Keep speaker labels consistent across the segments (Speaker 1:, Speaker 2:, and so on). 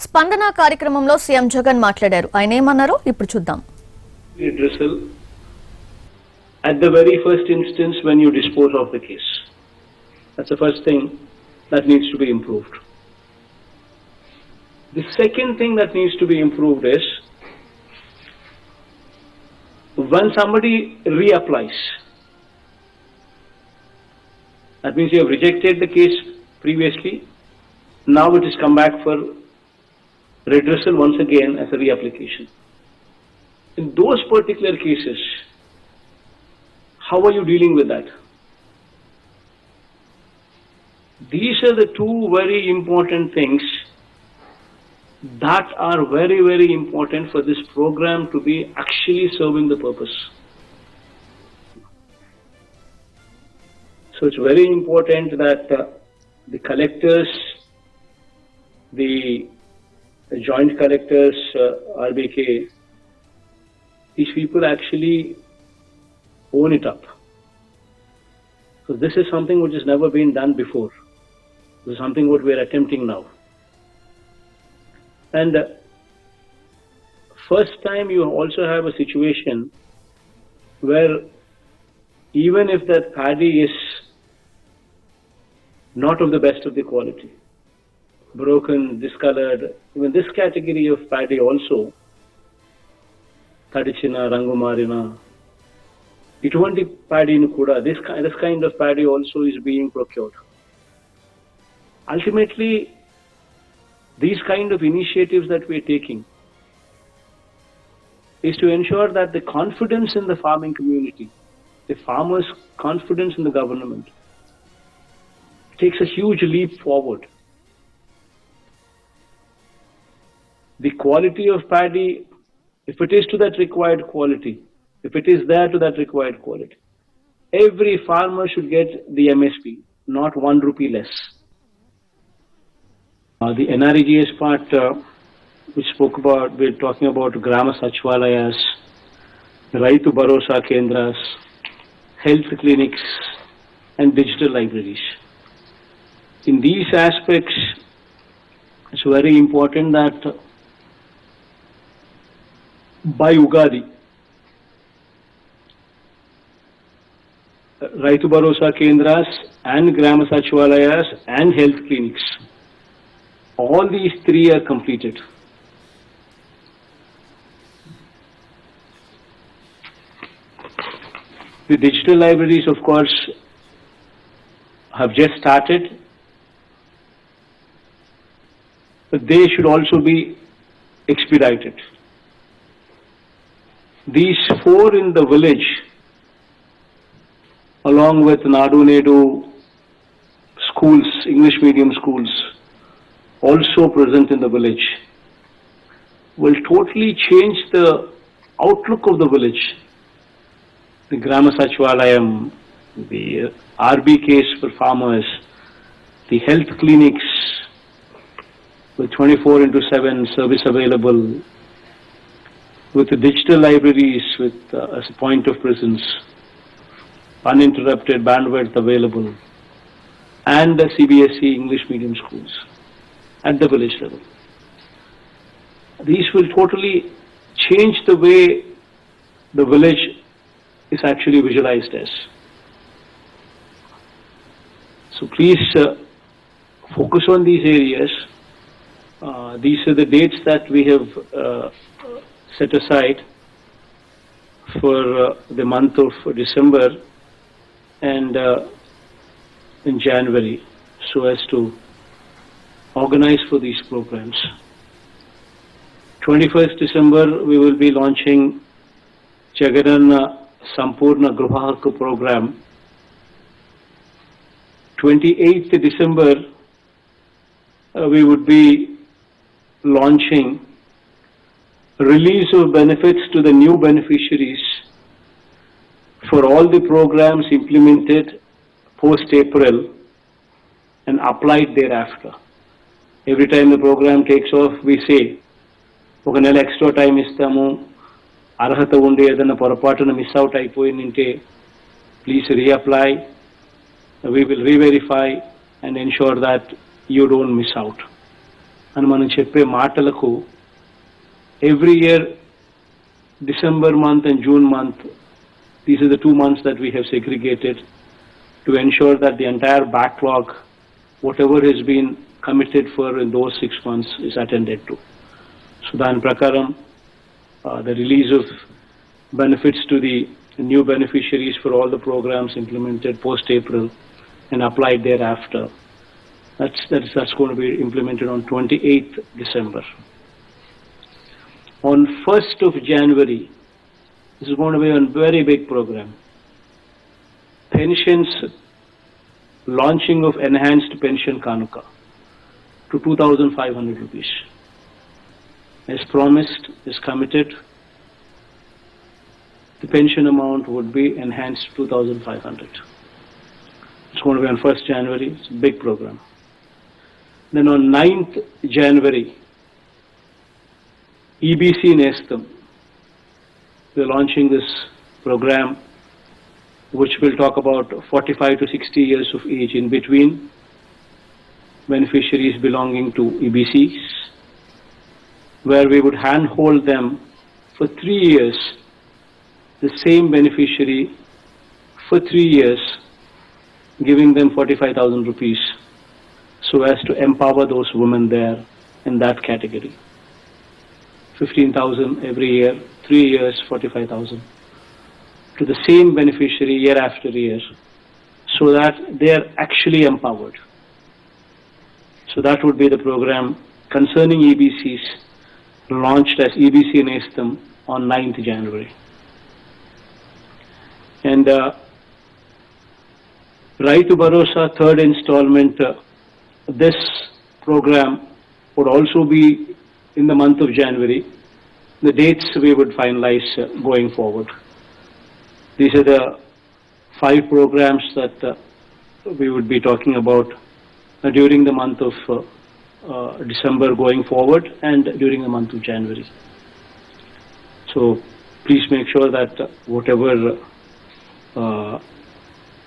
Speaker 1: స్పందన కార్యక్రమంలో సీఎం జగన్ మాట్లాడారు. ఆయన ఏమన్నారో ఇప్పుడు చూద్దాం.
Speaker 2: Redressal at the very first instance when you dispose of the case. That's the first thing that needs to be improved. The second thing that needs to be improved is when somebody reapplies. That means you have rejected the case previously, now it has come back for redressal once again as a reapplication. In those particular cases, how are you dealing with that? These are the two very important things that are very, very important for this program to be actually serving the purpose. So it's very important that the collectors, the joint collectors, RBK, these people actually own it up. So this is something which has never been done before. This is something what we are attempting now. And first time you also have a situation where even if that paddy is not of the best of the quality, broken, discolored, even this category of paddy also, Tadichina, Rangumarina, ఇటువంటి paddy kuda, this kind of paddy also is being procured. Ultimately, these kind of initiatives that we are taking is to ensure that the confidence in the farming community, the farmers' confidence in the government, takes a huge leap forward. The quality of paddy, if it is to that required quality, if it is there to that required quality, every farmer should get the MSP, not 1 rupee less. The NREGS part, we spoke about, we're talking about Grama Sachvalayas, Raitu Bharosa Kendras, health clinics, and digital libraries. In these aspects, it's very important that by Ugadi, Raitu Bharosa Kendras and Grama Sachvalayas and health clinics, all these three are completed. The digital libraries, of course, have just started, but they should also be expedited. These 4 in the village, along with Nadu Nedu schools, English medium schools, also present in the village, will totally change the outlook of the village. The Grama Sachvalayam, the RBKs for farmers, the health clinics with 24/7 service available, with the digital libraries with as a point of presence, uninterrupted bandwidth available, and the CBSE English medium schools at the village level. These will totally change the way the village is actually visualized as. So please focus on these areas. These are the dates that we have set aside for the month of December and in January, so as to organize for these programs. 21st December, we will be launching Jagananna Sampurna Griha Hakku program. 28th December, we would be launching release of benefits to the new beneficiaries for all the programs implemented post-April and applied thereafter. Every time the program takes off, we say, ఒక నెల extra time ఇస్తాము, అర్హత ఉండి ఏదైనా పొరపాటున miss out అయిపోయిందంటే please reapply, we will re-verify and ensure that you don't miss out. అని మనం చెప్పే మాటలకు every year December month and June month, these are the 2 months that we have segregated to ensure that the entire backlog, whatever has been committed for in those 6 months, is attended to. So dan prakaram the release of benefits to the new beneficiaries for all the programs implemented post-April and applied thereafter. That's going to be implemented on 28th December. On 1st of January, this is going to be a very big program. Pensions, launching of enhanced pension kanuka to 2,500 rupees. As promised, is committed, the pension amount would be enhanced to 2,500. It's going to be on 1st January. It's a big program. Then on 9th January, EBC Nestam, we're launching this program which will talk about 45 to 60 years of age in between beneficiaries belonging to EBCs, where we would handhold them for 3 years, the same beneficiary for 3 years, giving them 45,000 rupees so as to empower those women there in that category. 15,000 every year, 3 years, 45,000 to the same beneficiary year after year, so that they are actually empowered. So that would be the program concerning EBCs, launched as EBC Nestam on 9th January. And Raitu Bharosa third installment, this program would also be in the month of January. The dates we would finalize going forward. These are the 5 programs that we would be talking about during the month of December going forward and during the month of January. So please make sure that whatever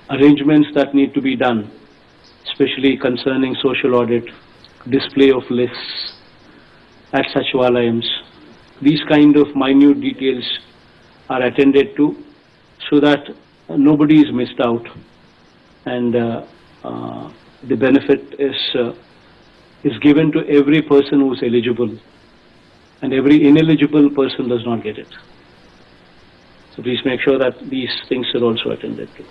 Speaker 2: arrangements that need to be done, especially concerning social audit, display of lists at Sachivalayams, these kind of minute details are attended to so that nobody is missed out and the benefit is given to every person who is eligible and every ineligible person does not get it. So please make sure that these things are also attended to.